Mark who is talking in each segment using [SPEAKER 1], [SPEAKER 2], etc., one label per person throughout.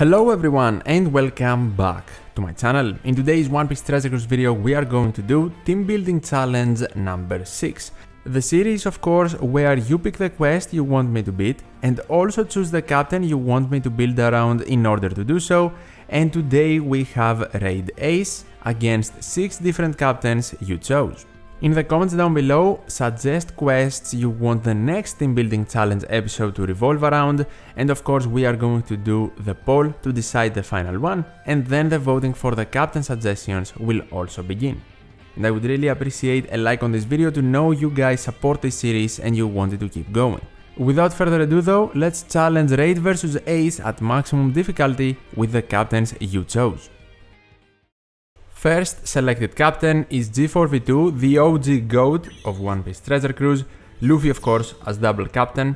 [SPEAKER 1] Hello everyone and welcome back to my channel. In today's One Piece Treasure Cruise video we are going to do Team Building Challenge number 6. The series of course where you pick the quest you want me to beat and also choose the captain you want me to build around in order to do so, and today we have Raid Ace against 6 different captains you chose. In the comments down below, suggest quests you want the next Team Building Challenge episode to revolve around, and of course we are going to do the poll to decide the final one, and then the voting for the captain suggestions will also begin. And I would really appreciate a like on this video to know you guys support this series and you want it to keep going. Without further ado though, let's challenge Raid vs Ace at maximum difficulty with the captains you chose. First selected captain is G4V2, the OG GOAT of One Piece Treasure Cruise, Luffy of course as double captain.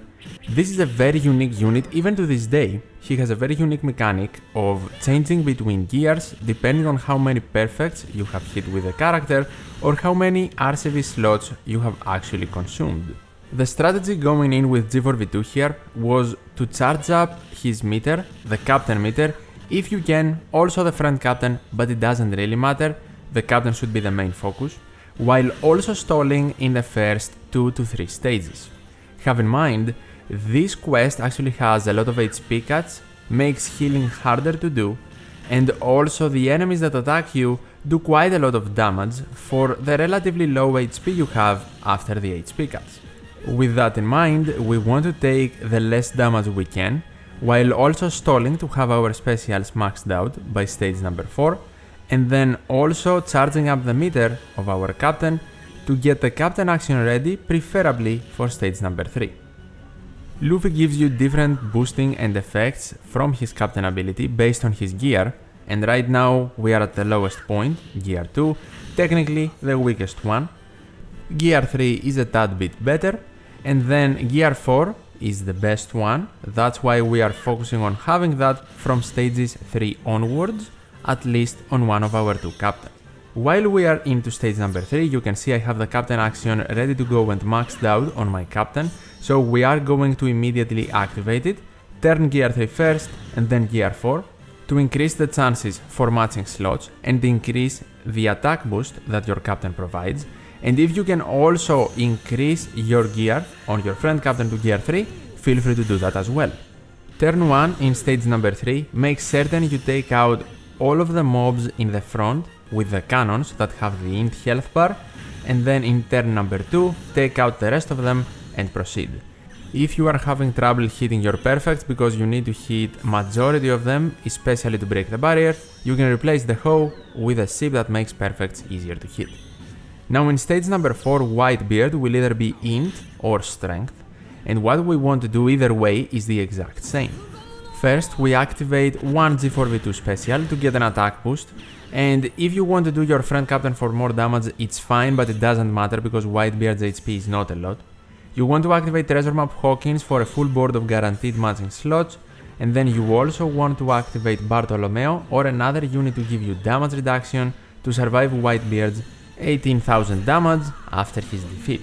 [SPEAKER 1] This is a very unique unit even to this day. He has a very unique mechanic of changing between gears depending on how many perfects you have hit with the character or how many RCV slots you have actually consumed. The strategy going in with G4V2 here was to charge up his meter, the captain meter, if you can, also the front captain, but it doesn't really matter, the captain should be the main focus, while also stalling in the first 2 to 3 stages. Have in mind, this quest actually has a lot of HP cuts, makes healing harder to do, and also the enemies that attack you do quite a lot of damage for the relatively low HP you have after the HP cuts. With that in mind, we want to take the less damage we can, while also stalling to have our specials maxed out by stage number 4, and then also charging up the meter of our captain to get the captain action ready, preferably for stage number 3. Luffy gives you different boosting and effects from his captain ability based on his gear, and right now we are at the lowest point, gear 2, technically the weakest one. Gear 3 is a tad bit better, and then gear 4 is the best one. That's why we are focusing on having that from stages 3 onwards, at least on one of our 2 captains. While we are into stage number 3, you can see I have the captain action ready to go and maxed out on my captain, so we are going to immediately activate it, turn gear 3 first and then gear 4 to increase the chances for matching slots and increase the attack boost that your captain provides. And if you can also increase your gear on your friend captain to gear 3, feel free to do that as well. Turn 1 in stage number 3, make certain you take out all of the mobs in the front with the cannons that have the int health bar, and then in turn number 2, take out the rest of them and proceed. If you are having trouble hitting your perfects because you need to hit majority of them, especially to break the barrier, you can replace the hoe with a ship that makes perfects easier to hit. Now in stage number 4, Whitebeard will either be int or strength, and what we want to do either way is the exact same. First we activate one G4V2 special to get an attack boost, and if you want to do your friend captain for more damage it's fine, but it doesn't matter because Whitebeard's HP is not a lot. You want to activate Treasure Map Hawkins for a full board of guaranteed matching slots, and then you also want to activate Bartolomeo or another unit to give you damage reduction to survive Whitebeard's 18,000 damage after his defeat.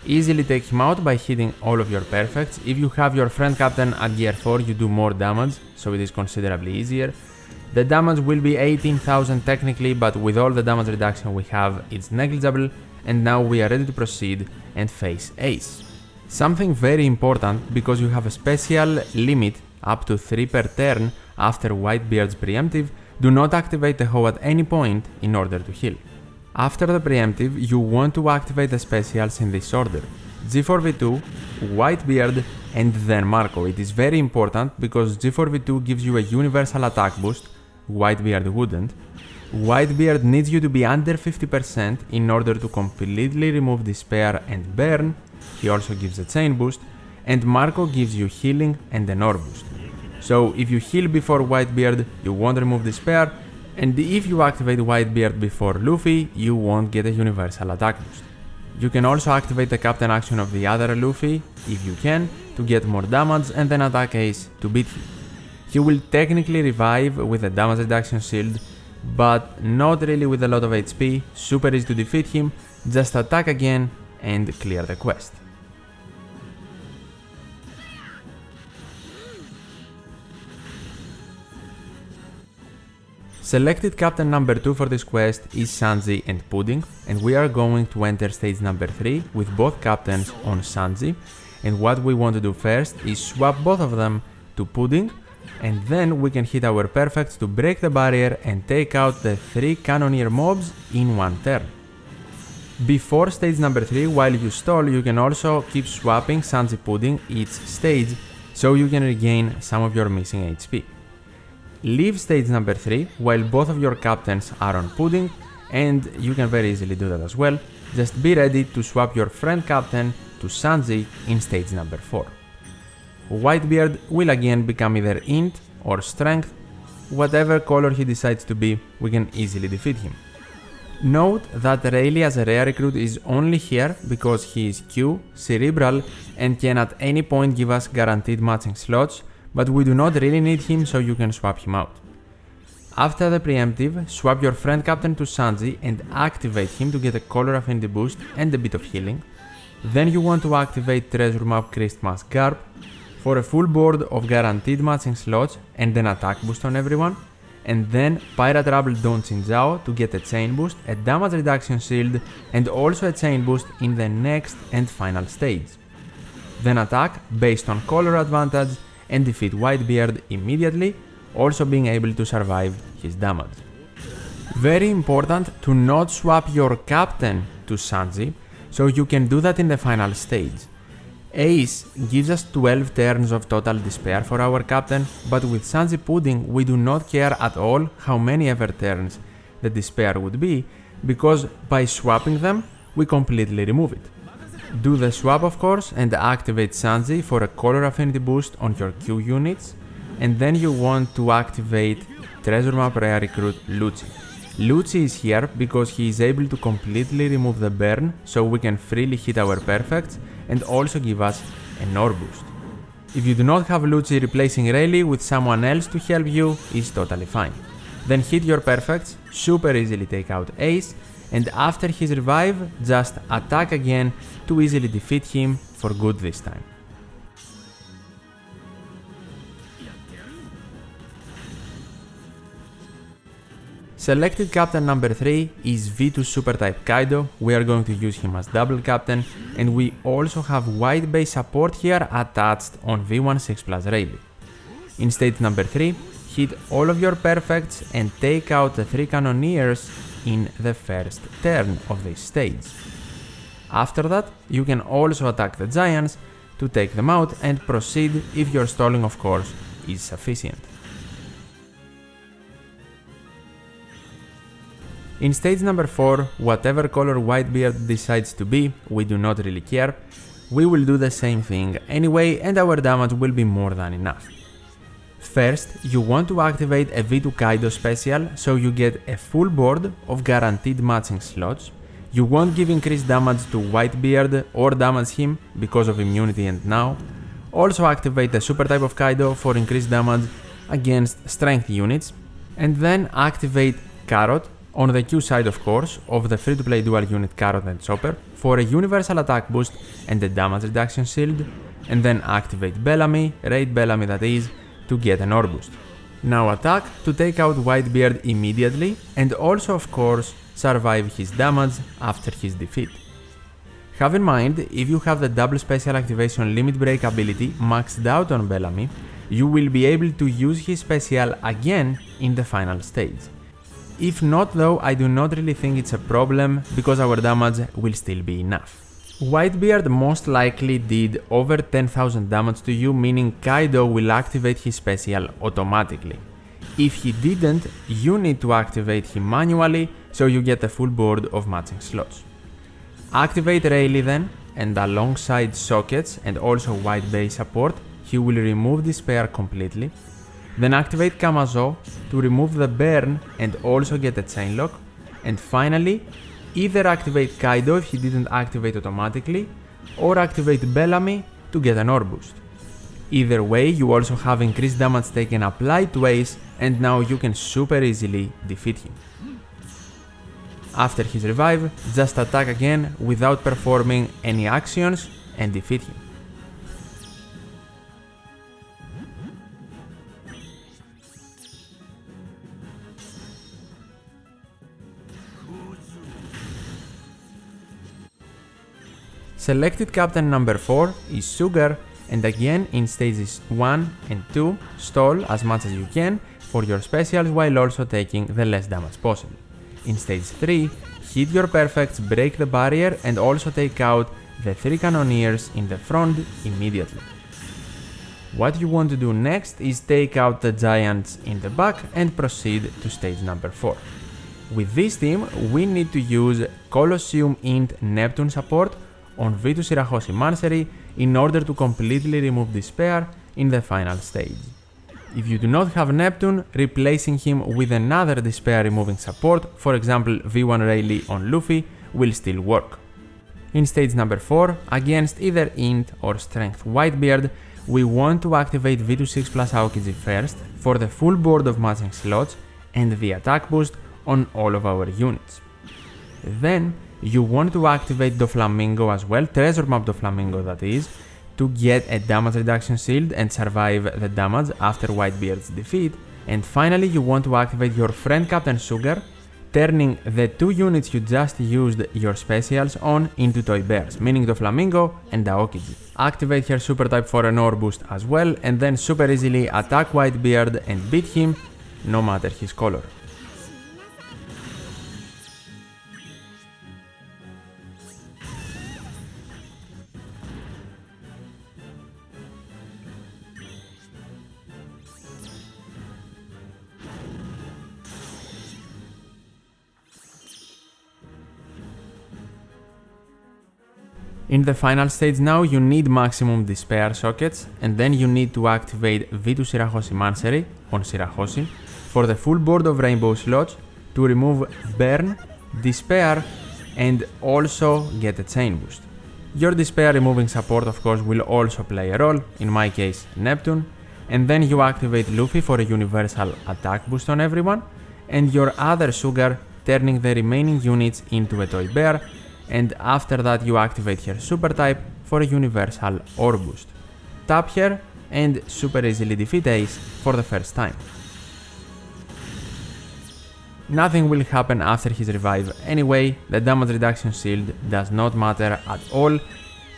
[SPEAKER 1] Easily take him out by hitting all of your perfects. If you have your friend captain at gear 4 you do more damage, so it is considerably easier. The damage will be 18,000 technically, but with all the damage reduction we have it's negligible, and now we are ready to proceed and face Ace. Something very important, because you have a special limit up to 3 per turn after Whitebeard's preemptive, do not activate the hoe at any point in order to heal. After the preemptive, you want to activate the specials in this order: G4V2, Whitebeard, and then Marco. It is very important because G4V2 gives you a universal attack boost, Whitebeard wouldn't. Whitebeard needs you to be under 50% in order to completely remove Despair and Burn, he also gives a chain boost, and Marco gives you healing and an ore boost. So if you heal before Whitebeard, you won't remove Despair, and if you activate Whitebeard before Luffy, you won't get a universal attack boost. You can also activate the captain action of the other Luffy, if you can, to get more damage and then attack Ace to beat him. He will technically revive with a damage reduction shield, but not really with a lot of HP, super easy to defeat him, just attack again and clear the quest. Selected captain number 2 for this quest is Sanji and Pudding, and we are going to enter stage number 3 with both captains on Sanji, and what we want to do first is swap both of them to Pudding, and then we can hit our perfects to break the barrier and take out the 3 cannoneer mobs in one turn. Before stage number 3, while you stall, you can also keep swapping Sanji Pudding each stage so you can regain some of your missing HP. Leave stage number 3 while both of your captains are on Pudding, and you can very easily do that as well. Just be ready to swap your friend captain to Sanji in stage number 4. Whitebeard will again become either int or strength. Whatever color he decides to be, we can easily defeat him. Note that Rayleigh as a rare recruit is only here because he is Q, cerebral, and can at any point give us guaranteed matching slots, but we do not really need him, so you can swap him out. After the preemptive, swap your friend captain to Sanji and activate him to get a color affinity boost and a bit of healing. Then you want to activate Treasure Map Christmas Garb for a full board of guaranteed matching slots and an attack boost on everyone, and then Pirate Rabble Don Chinzao to get a chain boost, a damage reduction shield, and also a chain boost in the next and final stage. Then attack based on color advantage and defeat Whitebeard immediately, also being able to survive his damage. Very important to not swap your captain to Sanji, so you can do that in the final stage. Ace gives us 12 turns of total despair for our captain, but with Sanji Pudding we do not care at all how many ever turns the despair would be, because by swapping them we completely remove it. Do the swap of course and activate Sanji for a color affinity boost on your Q units, and then you want to activate Treasure Map Rare Recruit Lucci. Lucci is here because he is able to completely remove the burn, so we can freely hit our perfects and also give us an ore boost. If you do not have Lucci, replacing Rayleigh with someone else to help you is totally fine. Then hit your perfects, super easily take out Ace, and after his revive, just attack again to easily defeat him for good this time. Selected captain number 3 is V2 Super Type Kaido. We are going to use him as double captain, and we also have white base support here attached on V16 plus Rayleigh. In stage number 3, hit all of your perfects and take out the 3 cannoneers in the first turn of this stage. After that, you can also attack the giants to take them out and proceed if your stalling of course is sufficient. In stage number 4, whatever color Whitebeard decides to be, we do not really care. We will do the same thing anyway and our damage will be more than enough. First, you want to activate a V2 Kaido special so you get a full board of guaranteed matching slots. You won't give increased damage to Whitebeard or damage him because of immunity and now. Also activate the super type of Kaido for increased damage against strength units. And then activate Carrot, on the Q side of course, of the free-to-play dual unit Carrot and Chopper for a universal attack boost and a damage reduction shield. And then activate Bellamy, Raid Bellamy that is, to get an ore boost. Now attack to take out Whitebeard immediately and also of course survive his damage after his defeat. Have in mind, if you have the double special activation limit break ability maxed out on Bellamy, you will be able to use his special again in the final stage. If not though, I do not really think it's a problem because our damage will still be enough. Whitebeard most likely did over 10,000 damage to you, meaning Kaido will activate his special automatically. If he didn't, you need to activate him manually so you get a full board of matching slots. Activate Rayleigh then, and alongside sockets and also white base support, he will remove despair completely. Then activate Kamazo to remove the burn and also get a chain lock. And finally, either activate Kaido if he didn't activate automatically, or activate Bellamy to get an ore boost. Either way, you also have increased damage taken applied to Ace, and now you can super easily defeat him. After his revive, just attack again without performing any actions and defeat him. Selected captain number 4 is Sugar, and again in stages 1 and 2 stall as much as you can for your specials while also taking the less damage possible. In stage 3, hit your perfects, break the barrier and also take out the 3 cannoneers in the front immediately. What you want to do next is take out the giants in the back and proceed to stage number 4. With this team, we need to use Colosseum Int Neptune support on V2 Shirahoshi Mansery in order to completely remove Despair in the final stage. If you do not have Neptune, replacing him with another Despair removing support, for example V1 Rayleigh on Luffy, will still work. In stage number 4, against either Int or Strength Whitebeard, we want to activate V26 plus Aokiji first for the full board of matching slots and the attack boost on all of our units. Then, you want to activate Doflamingo as well, Treasure Map Doflamingo that is, to get a damage reduction shield and survive the damage after Whitebeard's defeat. And finally, you want to activate your friend Captain Sugar, turning the 2 units you just used your specials on into toy bears, meaning Doflamingo and Aokiji. Activate her super type for an ore boost as well, and then super easily attack Whitebeard and beat him, no matter his color. In the final stage now, you need maximum Despair sockets, and then you need to activate V2 Shirahoshi Mansery on Shirahoshi for the full board of rainbow slots to remove Burn, Despair, and also get a chain boost. Your Despair removing support of course will also play a role, in my case Neptune, and then you activate Luffy for a universal attack boost on everyone, and your other Sugar turning the remaining units into a toy bear, and after that you activate her super type for a universal ore boost. Tap her and super easily defeat Ace for the first time. Nothing will happen after his revive anyway, the damage reduction shield does not matter at all.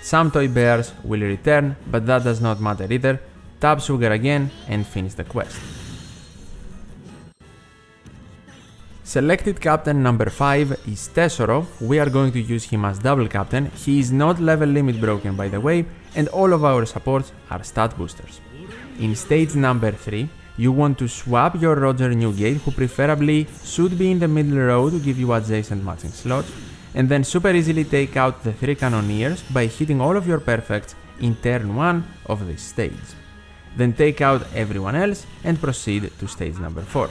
[SPEAKER 1] Some toy bears will return, but that does not matter either. Tap Sugar again and finish the quest. Selected captain number 5 is Tesoro. We are going to use him as double captain. He is not level limit broken by the way, and all of our supports are stat boosters. In stage number 3, you want to swap your Roger Newgate, who preferably should be in the middle row to give you adjacent matching slots, and then super easily take out the 3 cannoneers by hitting all of your perfects in turn 1 of this stage. Then take out everyone else and proceed to stage number 4.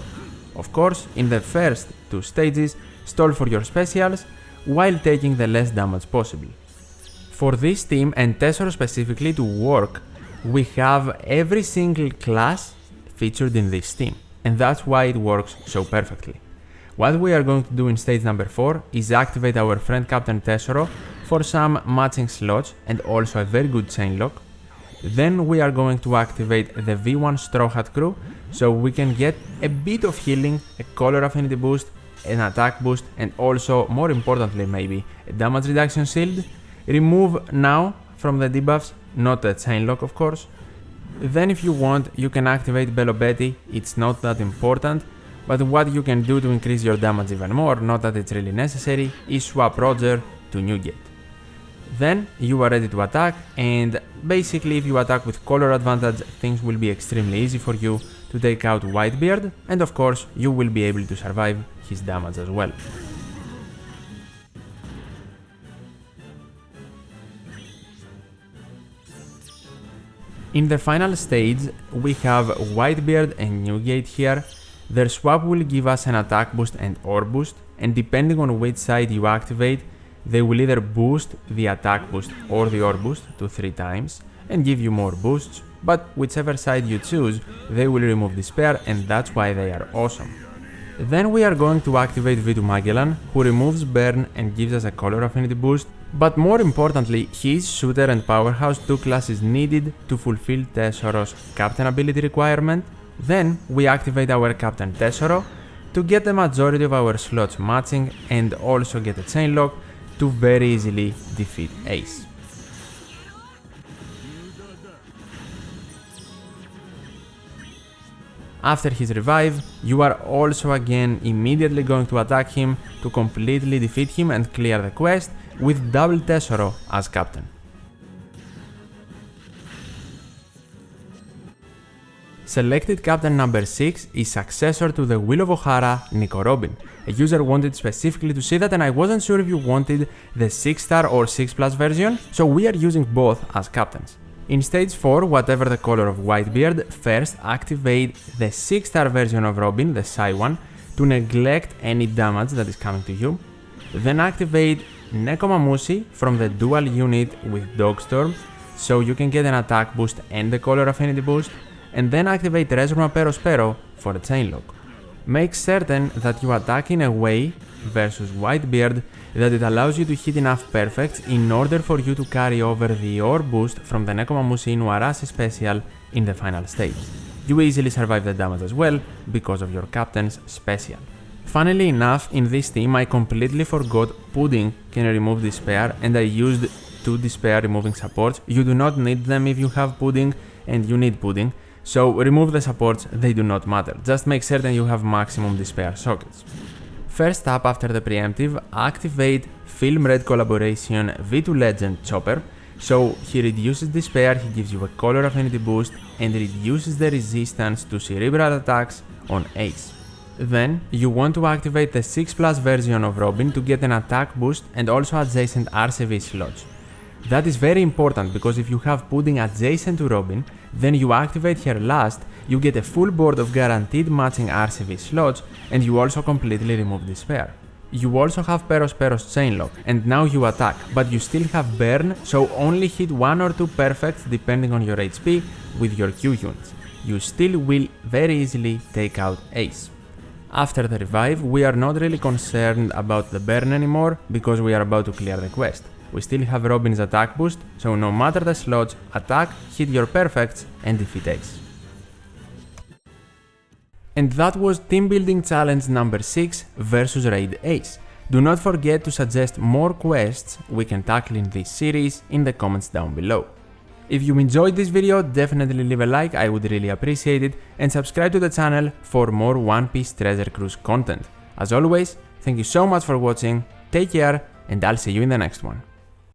[SPEAKER 1] Of course, in the first 2 stages, stall for your specials while taking the less damage possible. For this team and Tesoro specifically to work, we have every single class featured in this team, and that's why it works so perfectly. What we are going to do in stage number 4 is activate our friend Captain Tesoro for some matching slots and also a very good chain lock. Then we are going to activate the V1 Straw Hat crew so we can get a bit of healing, a color affinity boost, an attack boost, and also, more importantly maybe, a damage reduction shield. Remove now from the debuffs, not the chain lock of course. Then if you want, you can activate Bello Betty, it's not that important, but what you can do to increase your damage even more, not that it's really necessary, is swap Roger to Newgate. Then you are ready to attack, and basically if you attack with color advantage, things will be extremely easy for you to take out Whitebeard, and of course you will be able to survive his damage as well. In the final stage, we have Whitebeard and Newgate here. Their swap will give us an attack boost and ore boost, and depending on which side you activate, they will either boost the attack boost or the ore boost to 3 times and give you more boosts, but whichever side you choose, they will remove Despair, and that's why they are awesome. Then we are going to activate V2 Magellan, who removes Burn and gives us a color affinity boost, but more importantly, his Shooter and Powerhouse 2 classes needed to fulfill Tesoro's Captain ability requirement. Then we activate our Captain Tesoro to get the majority of our slots matching and also get a chain lock to very easily defeat Ace. After his revive, you are also again immediately going to attack him to completely defeat him and clear the quest with double Tesoro as captain. Selected captain number 6 is successor to the Wheel of Ohara, Nico Robin. A user wanted specifically to see that, and I wasn't sure if you wanted the 6-star or 6+ version, so we are using both as captains. In stage 4, whatever the color of Whitebeard, first activate the 6-star version of Robin, the Psy one, to neglect any damage that is coming to you. Then activate Nekomamushi from the dual unit with Dogstorm, so you can get an attack boost and the color affinity boost. And then activate Resurma Perospero for a chainlock. Make certain that you attack in a way versus Whitebeard that it allows you to hit enough perfects in order for you to carry over the ore boost from the Nekomamushi Inuarashi special in the final stage. You easily survive the damage as well because of your captain's special. Funnily enough, in this team I completely forgot Pudding can remove Despair and I used 2 Despair removing supports. You do not need them if you have Pudding and you need Pudding. So remove the supports, they do not matter, just make certain you have maximum Despair sockets. First up after the preemptive, activate Film Red Collaboration V2 Legend Chopper, so he reduces Despair, he gives you a color affinity boost and reduces the resistance to cerebral attacks on Ace. Then you want to activate the 6+ version of Robin to get an attack boost and also adjacent RCV slots. That is very important because if you have Pudding adjacent to Robin, then you activate her last, you get a full board of guaranteed matching RCV slots, and you also completely remove Despair. You also have Perospero's Chainlock, and now you attack, but you still have Burn, so only hit 1 or 2 perfects depending on your HP with your Q units. You still will very easily take out Ace. After the revive, we are not really concerned about the burn anymore because we are about to clear the quest. We still have Robin's attack boost, so no matter the slots, attack, hit your perfects and defeat Ace. And that was Team Building Challenge number 6 versus Raid Ace. Do not forget to suggest more quests we can tackle in this series in the comments down below. If you enjoyed this video, definitely leave a like, I would really appreciate it, and subscribe to the channel for more One Piece Treasure Cruise content. As always, thank you so much for watching, take care, and I'll see you in the next one.